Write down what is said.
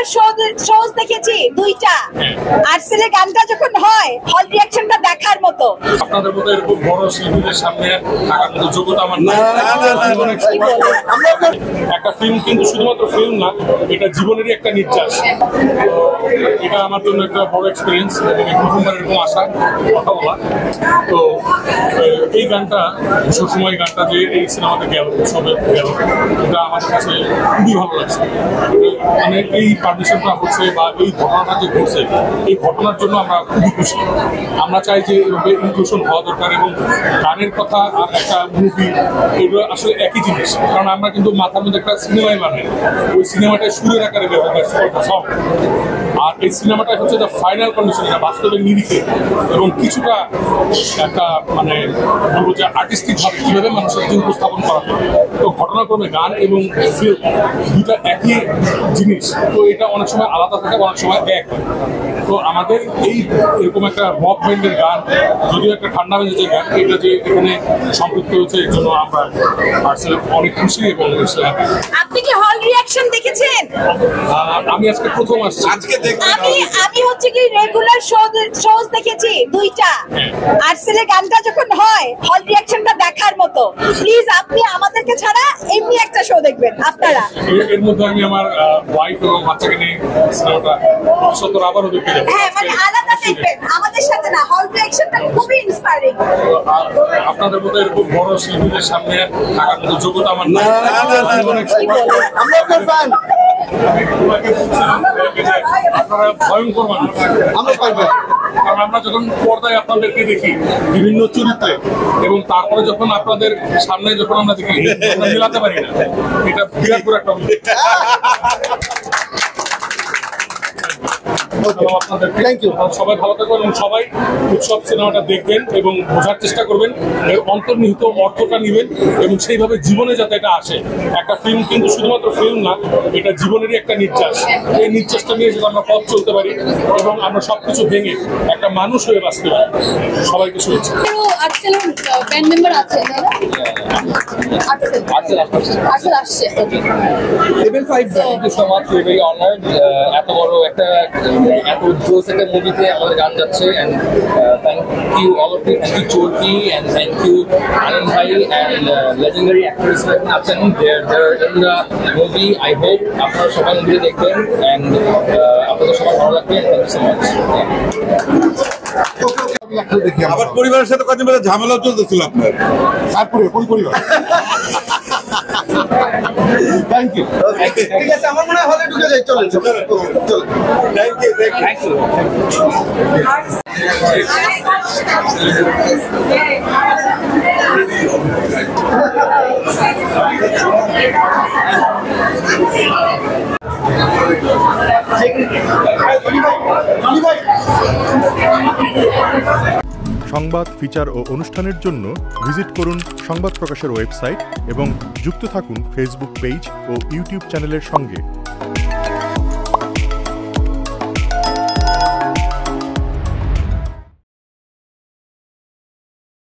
Regular shows দেখেছি দুইটা, আর্টসেলের গানটা যখন হয় হল রিঅ্যাকশনটা দেখার মতো। আপনাদের মতো এরকম বড় শিল্পীদের সামনে থাকার মতো যোগ্যতা আমার নাই। একটা ফিল্ম কিন্তু শুধুমাত্র ফিল্ম না, এটা জীবনেরই একটা নির্যাস। এটা আমার জন্য একটা বড় এক্সপিরিয়েন্স এবং প্রথমবার এরকম আসা কথা বলা। তো এই গানটা সবসময় গানটা যে এই সিনেমাতে গেল, উৎসবে গেল, এটা আমার কাছে খুবই ভালো লাগছে। মানে এই পারমিশনটা হচ্ছে বা এই ঘটনাটা যে ঘটছে, এই ঘটনার জন্য আমরা খুবই খুশি। আমরা চাই যে এভাবে ইনক্লুশন হওয়া দরকার এবং গানের কথা আর একটা মুভি এগুলো আসলে একই জিনিস। কারণ আমরা কিন্তু মাথার মধ্যে একটা সিনেমাই বানাই, ওই সিনেমাটা সুরের আকারে ব্যবহার সব। আর এই সিনেমাটা হচ্ছে দ্য ফাইনাল কন্ডিশন, এটা বাস্তবের নিরিখে এবং কিছুটা একটা মানে বলবো যে আর্টিস্টিক ভাবে কিভাবে মানুষের উপস্থাপন করা হয়। তো ঘটনাক্রমে গান এবং ফিল্ম দুটা একই জিনিস, তো এটা অনেক সময় আলাদা থাকে, অনেক সময় এক হয়। তো আমাদের এই এরকম একটা রক ব্যান্ডের গান, যদিও একটা ঠান্ডা মেজাজের গান, এটা যে এখানে সম্পৃক্ত হচ্ছে এর জন্য আমরা আসলে অনেক খুশি এবং আপনি কি হল রিঅ্যাকশন দেখেছেন? আমি আজকে প্রথম আসছি। আমি হচ্ছে কি রেগুলার শোজ দেখেছি দুইটা, আর্টসেলের গানটা যখন হয় হল রিঅ্যাকশনটা দেখার মতো। প্লিজ আপনি আমাদেরকে ছাড়া এমনি একটা শো দেখবেন আপনারা। এর মধ্যে আমি আমার ওয়াইফ এবং বাচ্চাকে নিয়ে সিনেমাটা ভবিষ্যতে আবারও দেখতে যাবো। হ্যাঁ, মানে আলাদা দেখবেন, আমাদের সাথে না। হল রিঅ্যাকশনটা খুবই ইন্সপায়ারিং। আপনাদের মতো এরকম বড় শিল্পীদের সামনে থাকার মতো যোগ্যতা আমার নাই। আমরা আপনার ফ্যান। আপনারা ভয়ঙ্কর মানুষ, আমরা পারবো। কারণ আমরা যখন পর্দায় আপনাদেরকে দেখি বিভিন্ন চরিত্রে এবং তারপরে যখন আপনাদের সামনে যখন আমরা দেখি আমরা মেলাতে পারি না, এটা বিরাট বড় একটা সবাই ভালো থাকবেন এবং সবাই উৎসব সিনেমাটা দেখবেন এবং বোঝার চেষ্টা করবেন, এর অন্তর্নিহিত অর্থটা নেবেন এবং সেইভাবে জীবনে যাতে এটা আসে। একটা ফিল্ম কিন্তু শুধুমাত্র ফিল্ম না, এটা জীবনেরই একটা নির্যাস। এই নির্যাসটা নিয়ে যদি আমরা পথ চলতে পারি এবং আমরা সবকিছু ভেঙে একটা মানুষ হয়ে বাঁচতে পারি। সবাইকে শুভেচ্ছা। ব্যান্ড মেম্বার আছে level 5 thank you so much, we very honoured. এত বড় একটা এত জোস একটা মুভিতে আমাদের গান যাচ্ছে, and thank you all of you. Thank you Chorki and thank you Anand ভাই এন্ড লেজেন্ডারি অ্যাক্টরস আছেন there in the movie. I hope আপনারা সবাই মুভি দেখবেন এন্ড আপনাদের সবার ভালো লাগবে। Thank you so much. আবার পরিবারের সাথে কদিন ধরে ঝামেলাও চলতেছিল আপনার, তারপরে কোন পরিবার? Thank you. ঠিক আছে, আমার মনে হয় হলে ঢুকে যাই। চলেন চলেন। Thank you. Thank you. সংবাদ, ফিচার ও অনুষ্ঠানের জন্য ভিজিট করুন সংবাদ প্রকাশের ওয়েবসাইট এবং যুক্ত থাকুন ফেসবুক পেজ ও ইউটিউব চ্যানেলের সঙ্গে।